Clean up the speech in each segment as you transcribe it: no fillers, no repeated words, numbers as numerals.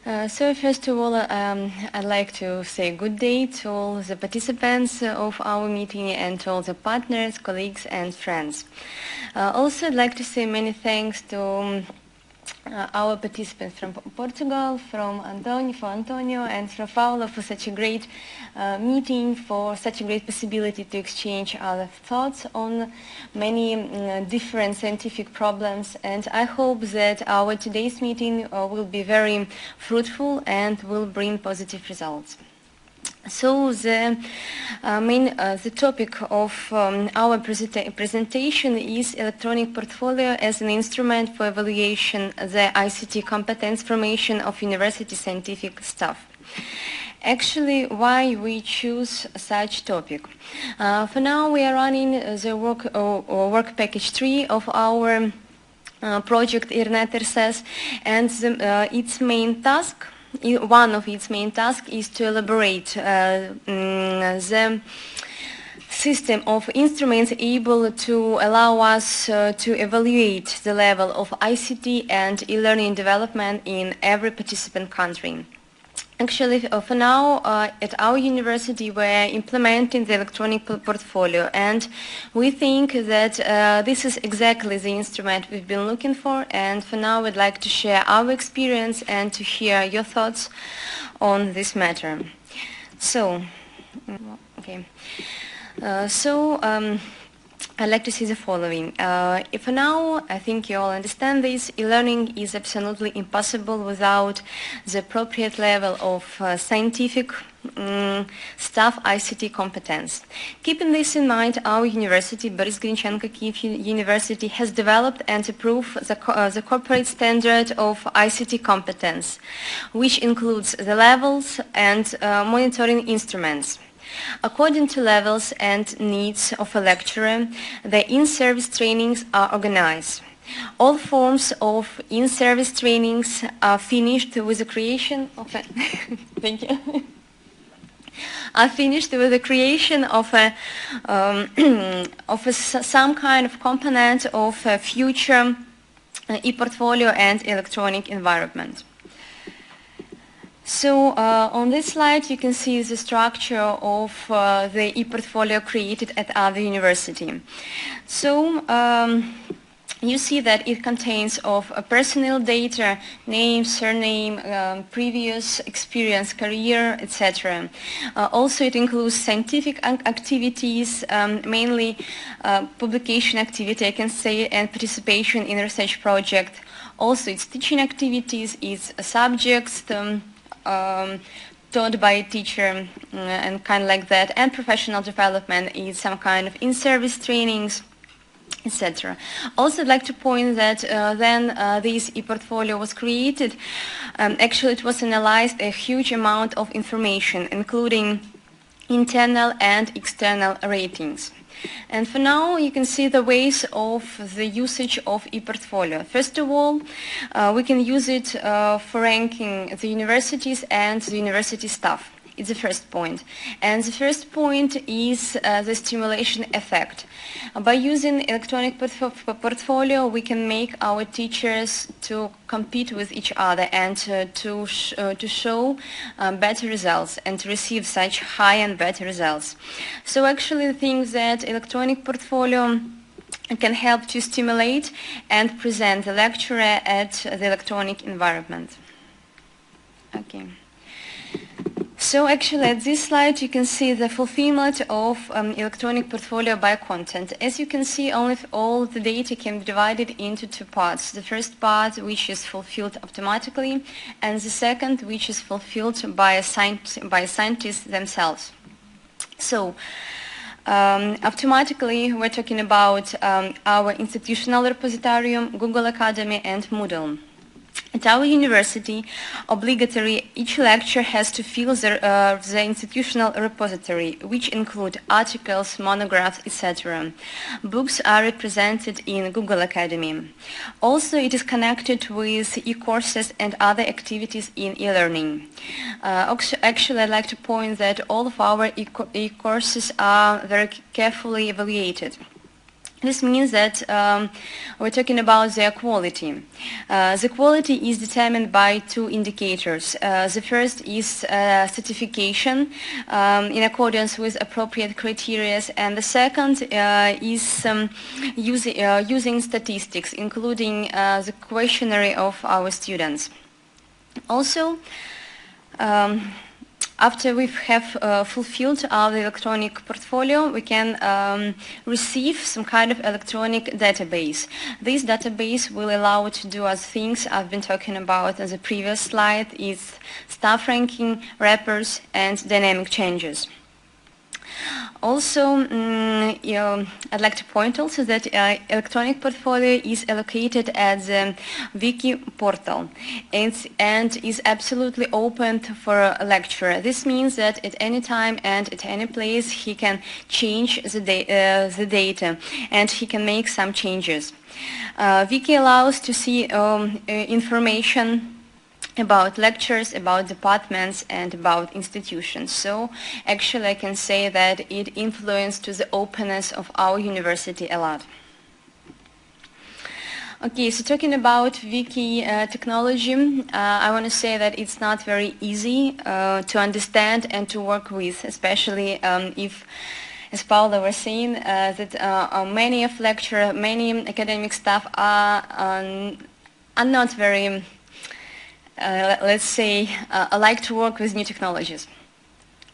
So first of all, I'd like to say good day to all the participants of our meeting and to all the partners, colleagues and friends. Also, I'd like to say many thanks to our participants from Portugal, from Antonio and from Paulo for such a great meeting, for such a great possibility to exchange our thoughts on many different scientific problems. And I hope that our today's meeting will be very fruitful and will bring positive results. So the topic of our presentation is electronic portfolio as an instrument for evaluation the ICT competence formation of university scientific staff. Actually, why we choose such topic? For now, we are running the work package 3 of our project IRNet RSS, and its main task. One of its main tasks is to elaborate the system of instruments able to allow us to evaluate the level of ICT and e-learning development in every participant country. Actually, for now, at our university, we're implementing the electronic portfolio, and we think that this is exactly the instrument we've been looking for, and for now, we'd like to share our experience and to hear your thoughts on this matter. So, okay. I'd like to say the following. For now, I think you all understand this, e-learning is absolutely impossible without the appropriate level of scientific staff ICT competence. Keeping this in mind, our university, Borys Grinchenko Kyiv University, has developed and approved the corporate standard of ICT competence, which includes the levels and monitoring instruments. According to levels and needs of a lecturer, the in-service trainings are organized. All forms of in-service trainings are finished with the creation of a thank you. Are finished with the creation of some kind of component of a future e-portfolio and electronic environment. So on this slide, you can see the structure of the e-portfolio created at our university. So you see that it contains of personal data, name, surname, previous experience, career, etc. Also, it includes scientific activities, mainly publication activity, I can say, and participation in a research project. Also, its teaching activities, its subjects, taught by a teacher and kind of like that, and professional development is some kind of in-service trainings, etc. Also, I'd like to point that this e-portfolio was created. Actually, it was analyzed a huge amount of information, including internal and external ratings. And for now, you can see the ways of the usage of e-portfolio. First of all, we can use it for ranking the universities and the university staff. It's the first point. And the first point is the stimulation effect. By using electronic portfolio, we can make our teachers to compete with each other and to show better results and to receive such high and better results. So actually the things that electronic portfolio can help to stimulate and present the lecturer at the electronic environment. Okay. So actually at this slide you can see the fulfillment of electronic portfolio by content. As you can see, all the data can be divided into two parts. The first part which is fulfilled automatically, and the second which is fulfilled by scientists themselves. So automatically we're talking about our institutional repository, Google Academy and Moodle. At our university, obligatory, each lecture has to fill the institutional repository, which include articles, monographs, etc. Books are represented in Google Academy. Also, it is connected with e-courses and other activities in e-learning. Actually, I'd like to point that all of our e-courses are very carefully evaluated. This means that we're talking about their quality. The quality is determined by two indicators. The first is certification in accordance with appropriate criteria, and the second is using statistics, including the questionnaire of our students. Also, after we have fulfilled our electronic portfolio, we can receive some kind of electronic database. This database will allow to do other things I've been talking about on the previous slide. It's staff ranking, wrappers, and dynamic changes. Also, I'd like to point also that electronic portfolio is allocated at the wiki portal and is absolutely open for a lecturer. This means that at any time and at any place he can change the data and he can make some changes. Wiki allows to see information about lectures, about departments, and about institutions. So actually I can say that it influenced to the openness of our university a lot. Okay, so talking about wiki technology, I want to say that it's not very easy to understand and to work with, especially if, as Paula was saying, that many of lecture, many academic staff are not very let's say, like to work with new technologies.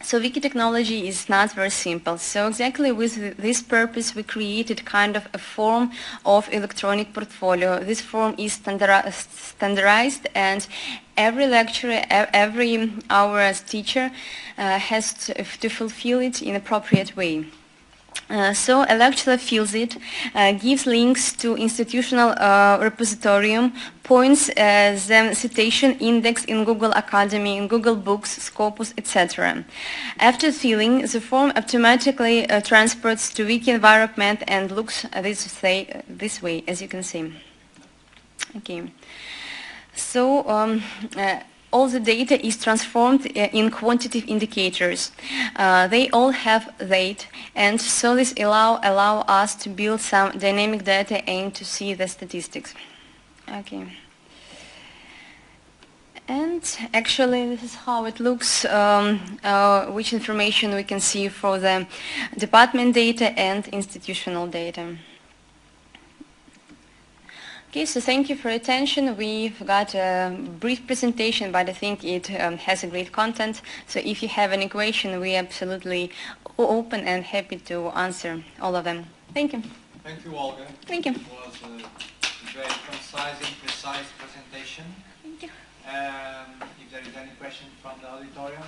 So wiki technology is not very simple. So exactly with this purpose, we created kind of a form of electronic portfolio. This form is standardized, and every lecturer, every hour's teacher has to fulfill it in appropriate way. So a lecturer fills it, gives links to institutional repository, points them citation index in Google Academy, in Google Books, Scopus, etc. After filling, the form automatically transports to wiki environment and looks this way, as you can see. Okay. So all the data is transformed in quantitative indicators. They all have weight, and so this allow us to build some dynamic data and to see the statistics. Okay. And actually this is how it looks, which information we can see for the department data and institutional data. Okay, so thank you for your attention. We've got a brief presentation, but I think it has a great content. So if you have any question, we're absolutely open and happy to answer all of them. Thank you. Thank you, Olga. Thank you. It was a very concise and precise presentation. Thank you. If there is any question from the auditorium.